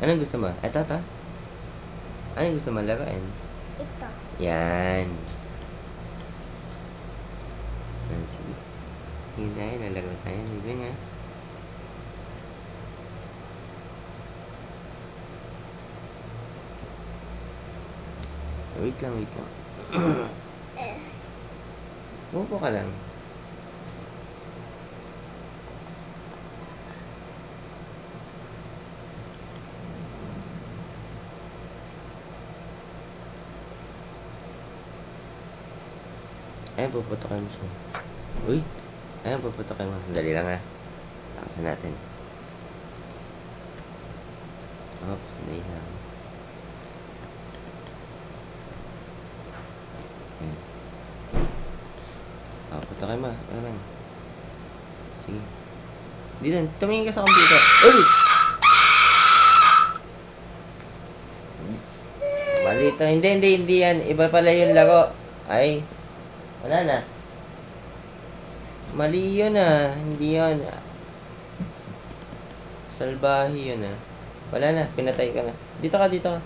Anong gusto mo? Ito, to? Anong gusto mo laruin? Ito. Yan. Sige. Sige tayo, lalaro tayo. Sige nga. Wait lang, wait lang. Upo ka lang. Ayan, puputokin mo siya. Uy! Ayan, puputokin mo. Dali lang ha. Takasan natin. Oops, dali lang. Ayan. Putokin mo. Ayan. Sige. Dito, tumingin ka sa computer. Uy! Malito. Hindi yan. Iba pala yung laro. Ay. Wala na. Mali yun ah. Hindi yun. Salbahe yun ah. Wala na. Pinatay ka na. Dito ka, dito ka.